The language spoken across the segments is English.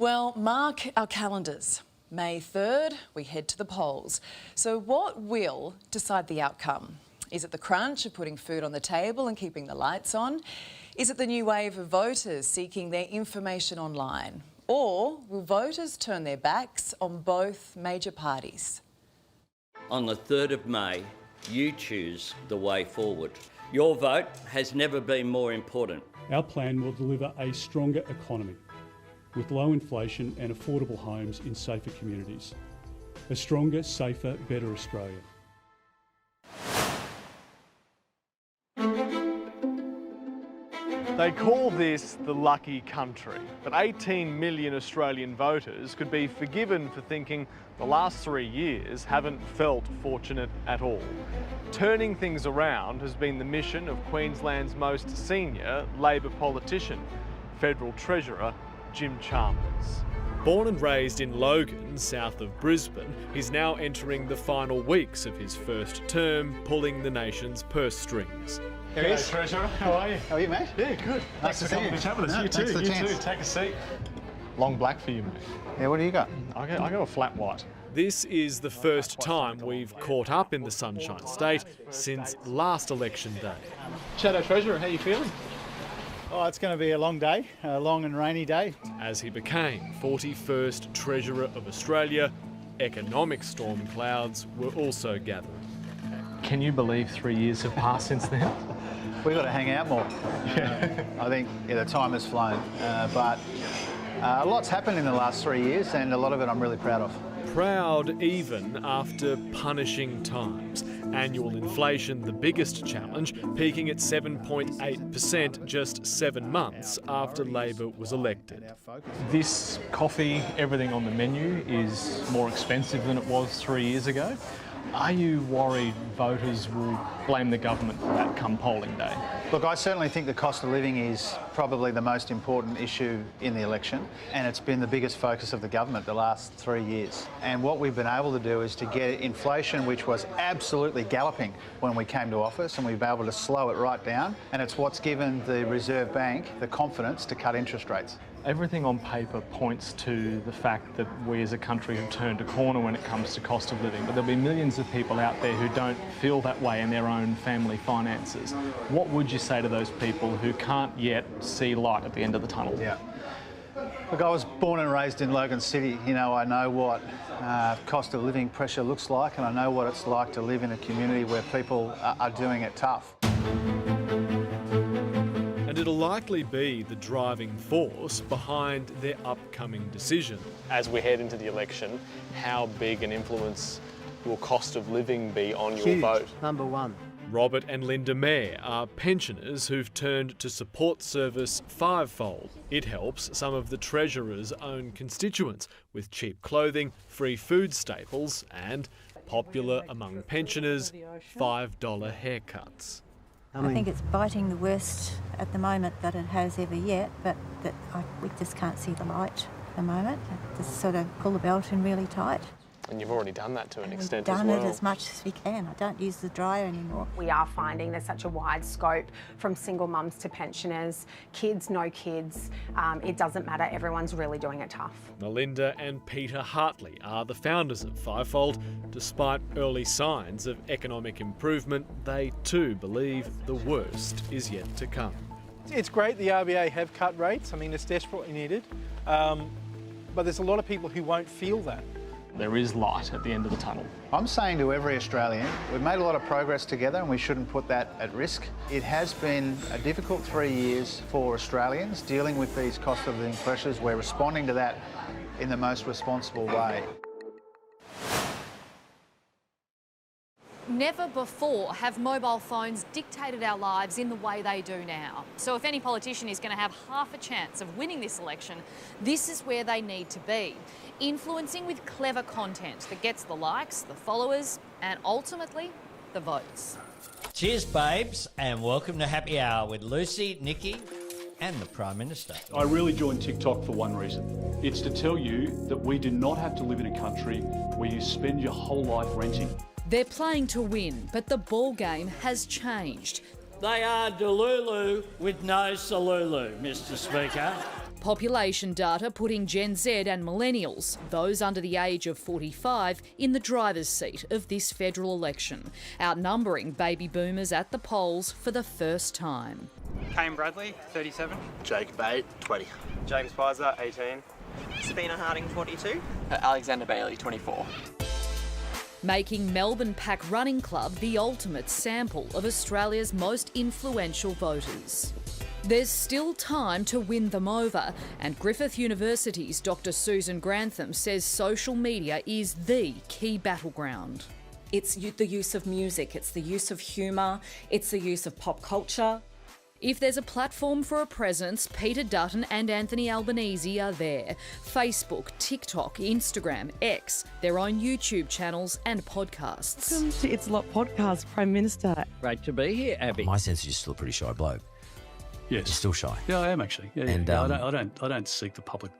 Well, mark our calendars. May 3rd, we head to the polls. So what will decide the outcome? Is it the crunch of putting food on the table and keeping the lights on? Is it the new wave of voters seeking their information online? Or will voters turn their backs on both major parties? On the 3rd of May, you choose the way forward. Your vote has never been more important. Our plan will deliver a stronger economy with low inflation and affordable homes in safer communities. A stronger, safer, better Australia. They call this the lucky country, but 18 million Australian voters could be forgiven for thinking the last 3 years haven't felt fortunate at all. Turning things around has been the mission of Queensland's most senior Labor politician, Federal Treasurer Jim Chalmers. Born and raised in Logan, south of Brisbane, he's now entering the final weeks of his first term, pulling the nation's purse strings. Here he is. Treasurer, how are you? How are you, mate? Yeah, good. Nice Thanks to for coming see to chat with us. No, You thanks for too, the you too. chance. Take a seat. Long black for you, mate. Yeah, what do you got? I go a flat white. This is the first time we've caught up in the Sunshine State since last election day. Shadow Treasurer, how are you feeling? Oh, it's going to be a long day, a long and rainy day. As he became 41st Treasurer of Australia, economic storm clouds were also gathering. Can you believe 3 years have passed since then? We've got to hang out more. I think the time has flown, but a lot's happened in the last 3 years, and a lot of it I'm really proud of. Proud even after punishing times. Annual inflation, the biggest challenge, peaking at 7.8% just 7 months after Labor was elected. This coffee, everything on the menu is more expensive than it was 3 years ago. Are you worried voters will blame the government for that come polling day? Look, I certainly think the cost of living is probably the most important issue in the election, and it's been the biggest focus of the government the last 3 years. And what we've been able to do is to get inflation, which was absolutely galloping when we came to office, and we've been able to slow it right down, and it's what's given the Reserve Bank the confidence to cut interest rates. Everything on paper points to the fact that we as a country have turned a corner when it comes to cost of living, but there'll be millions of people out there who don't feel that way in their own family finances. What would you say to those people who can't yet see light at the end of the tunnel? Yeah. Look, I was born and raised in Logan City. You know, I know what cost of living pressure looks like, and I know what it's like to live in a community where people are doing it tough. And it'll likely be the driving force behind their upcoming decision. As we head into the election, how big an influence will cost of living be on your vote? Number one. Robert and Linda Mayer are pensioners who've turned to support service fivefold. It helps some of the Treasurer's own constituents with cheap clothing, free food staples and, popular among pensioners, $5 haircuts. I think it's biting the worst at the moment that it has ever yet, but we just can't see the light at the moment. Just sort of pull the belt in really tight. And you've already done that to an extent as well. We've done it as much as we can. I don't use the dryer anymore. We are finding there's such a wide scope from single mums to pensioners, kids, no kids. It doesn't matter, everyone's really doing it tough. Melinda and Peter Hartley are the founders of Fivefold. Despite early signs of economic improvement, they too believe the worst is yet to come. It's great the RBA have cut rates. I mean, it's desperately needed. But there's a lot of people who won't feel that. There is light at the end of the tunnel. I'm saying to every Australian, we've made a lot of progress together and we shouldn't put that at risk. It has been a difficult 3 years for Australians dealing with these cost of living pressures. We're responding to that in the most responsible way. Never before have mobile phones dictated our lives in the way they do now. So if any politician is going to have half a chance of winning this election, this is where they need to be. Influencing with clever content that gets the likes, the followers, and ultimately, the votes. Cheers, babes, and welcome to Happy Hour with Lucy, Nikki, and the Prime Minister. I really joined TikTok for one reason. It's to tell you that we do not have to live in a country where you spend your whole life renting. They're playing to win, but the ball game has changed. They are Delulu with no Salulu, Mr. Speaker. Population data putting Gen Z and millennials, those under the age of 45, in the driver's seat of this federal election, outnumbering baby boomers at the polls for the first time. Kane Bradley, 37. Jake Bate, 20. James Pizer, 18. Sabina Harding, 42. Alexander Bailey, 24. Making Melbourne Pack Running Club the ultimate sample of Australia's most influential voters. There's still time to win them over, and Griffith University's Dr. Susan Grantham says social media is the key battleground. It's the use of music, it's the use of humour, it's the use of pop culture. If there's a platform for a presence, Peter Dutton and Anthony Albanese are there. Facebook, TikTok, Instagram, X, their own YouTube channels and podcasts. Welcome to It's a Lot podcast, Prime Minister. Great to be here, Abby. My sense is you're still a pretty shy bloke. Yes. You're still shy. Yeah, I am actually. Yeah, And, yeah. I don't seek the public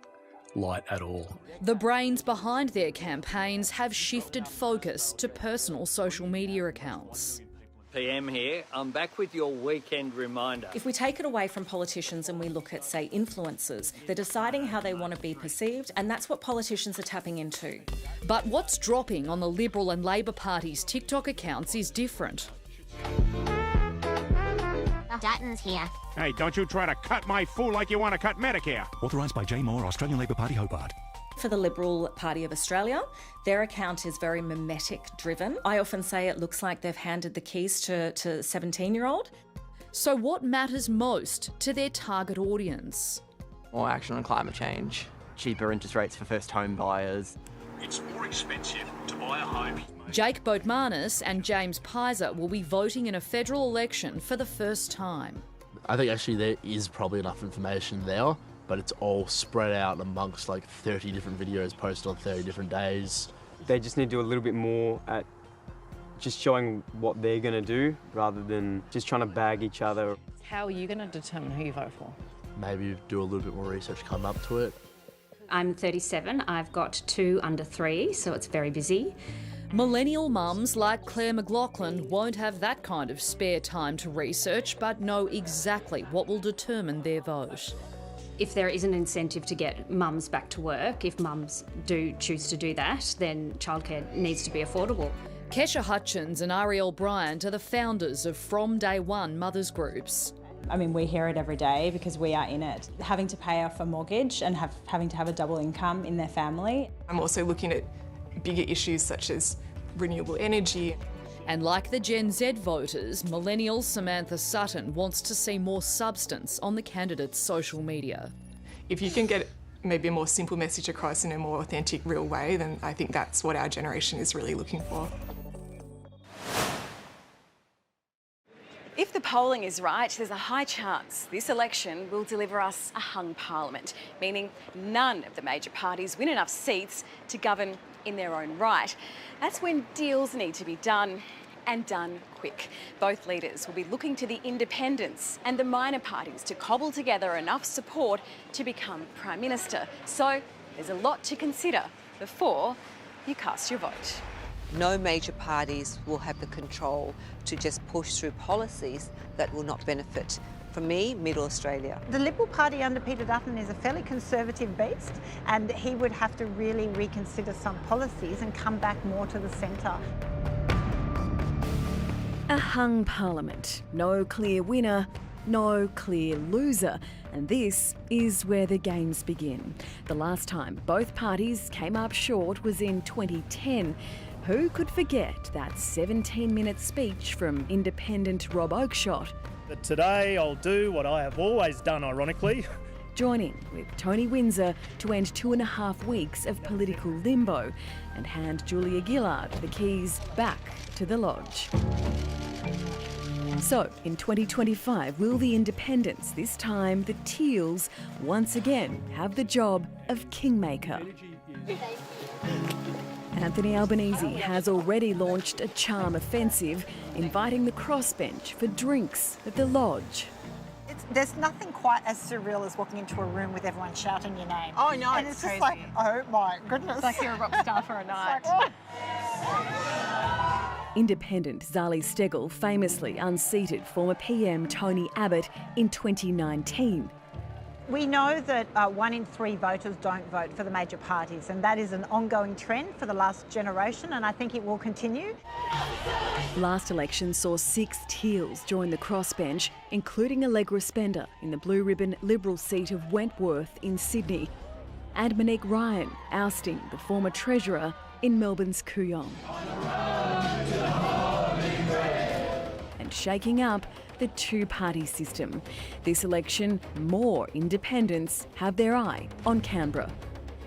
light at all. The brains behind their campaigns have shifted focus to personal social media accounts. PM here. I'm back with your weekend reminder. If we take it away from politicians and we look at, say, influencers, they're deciding how they want to be perceived, and that's what politicians are tapping into. But what's dropping on the Liberal and Labor Party's TikTok accounts is different. Dutton's here. Hey, don't you try to cut my fool like you want to cut Medicare. Authorised by Jay Moore, Australian Labor Party, Hobart. For the Liberal Party of Australia, their account is very mimetic driven. I often say it looks like they've handed the keys to a 17-year-old. So what matters most to their target audience? More action on climate change, cheaper interest rates for first home buyers. It's more expensive to buy a home. Jake Boatmanis and James Pizer will be voting in a federal election for the first time. I think actually there is probably enough information there, but it's all spread out amongst like 30 different videos posted on 30 different days. They just need to do a little bit more at just showing what they're going to do rather than just trying to bag each other. How are you going to determine who you vote for? Maybe do a little bit more research, come up to it. I'm 37. I've got 2 under 3, so it's very busy. Millennial mums like Claire McLaughlin won't have that kind of spare time to research, but know exactly what will determine their vote. If there is an incentive to get mums back to work, if mums do choose to do that, then childcare needs to be affordable. Kesha Hutchins and Ariel Bryant are the founders of From Day One mothers groups. I mean, we hear it every day because we are in it. Having to pay off a mortgage and having to have a double income in their family. I'm also looking at bigger issues such as renewable energy. And like the Gen Z voters, millennial Samantha Sutton wants to see more substance on the candidates' social media. If you can get maybe a more simple message across in a more authentic, real way, then I think that's what our generation is really looking for. If the polling is right, there's a high chance this election will deliver us a hung parliament, meaning none of the major parties win enough seats to govern in their own right. That's when deals need to be done, and done quick. Both leaders will be looking to the independents and the minor parties to cobble together enough support to become Prime Minister. So there's a lot to consider before you cast your vote. No major parties will have the control to just push through policies that will not benefit, for me, Middle Australia. The Liberal Party under Peter Dutton is a fairly conservative beast, and he would have to really reconsider some policies and come back more to the centre. A hung parliament, no clear winner, no clear loser. And this is where the games begin. The last time both parties came up short was in 2010. Who could forget that 17-minute speech from independent Rob Oakeshott? But today I'll do what I have always done, ironically. Joining with Tony Windsor to end 2.5 weeks of political limbo and hand Julia Gillard the keys back to the lodge. So, in 2025, will the independents, this time the Teals, once again have the job of kingmaker? Anthony Albanese has already launched a charm offensive, inviting the crossbench for drinks at the lodge. There's nothing quite as surreal as walking into a room with everyone shouting your name. Oh no, and it's just like, oh my goodness. It's like you're a rock star for a night. Independent Zali Steggall famously unseated former PM Tony Abbott in 2019. We know that 1 in 3 voters don't vote for the major parties, and that is an ongoing trend for the last generation, and I think it will continue. Last election saw 6 Teals join the crossbench, including Allegra Spender in the blue ribbon Liberal seat of Wentworth in Sydney, and Monique Ryan ousting the former Treasurer in Melbourne's Kooyong. And shaking up the two-party system. This election, more independents have their eye on Canberra.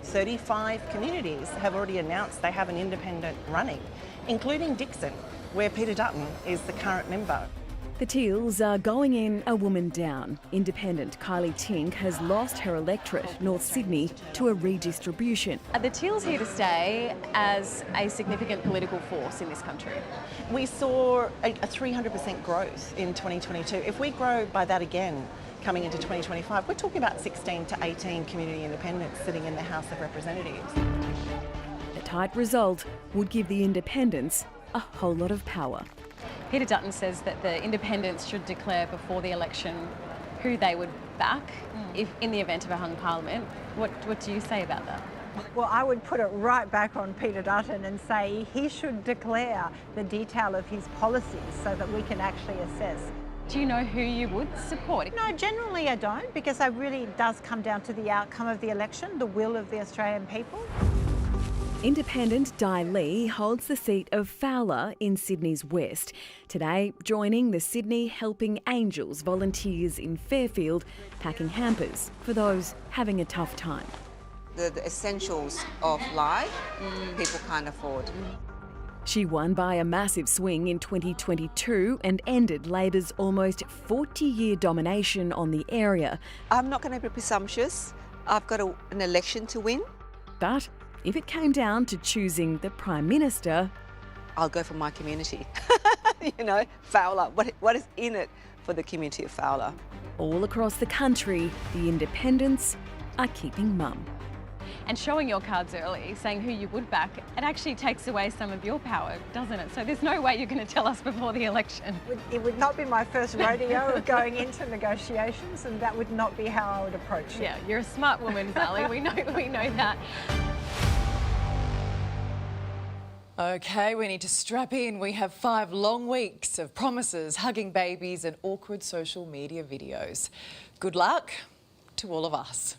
35 communities have already announced they have an independent running, including Dixon, where Peter Dutton is the current member. The Teals are going in a woman down. Independent Kylie Tink has lost her electorate, North Sydney, to a redistribution. Are the Teals here to stay as a significant political force in this country? We saw a 300% growth in 2022. If we grow by that again coming into 2025, we're talking about 16 to 18 community independents sitting in the House of Representatives. A tight result would give the independents a whole lot of power. Peter Dutton says that the independents should declare before the election who they would back if in the event of a hung parliament. What do you say about that? Well, I would put it right back on Peter Dutton and say he should declare the detail of his policies so that we can actually assess. Do you know who you would support? No, generally I don't, because it really does come down to the outcome of the election, the will of the Australian people. Independent Di Lee holds the seat of Fowler in Sydney's west. Today, joining the Sydney Helping Angels volunteers in Fairfield, packing hampers for those having a tough time. The essentials of life, people can't afford. She won by a massive swing in 2022 and ended Labor's almost 40-year domination on the area. I'm not going to be presumptuous. I've got an election to win. But if it came down to choosing the Prime Minister, I'll go for my community. You know, Fowler. What is in it for the community of Fowler? all across the country, the independents are keeping mum. And showing your cards early, saying who you would back, it actually takes away some of your power, doesn't it? So there's no way you're going to tell us before the election. It would not be my first rodeo of going into negotiations, and that would not be how I would approach it. Yeah, you're a smart woman, Sally. we know that. Okay, we need to strap in. We have 5 long weeks of promises, hugging babies and awkward social media videos. Good luck to all of us.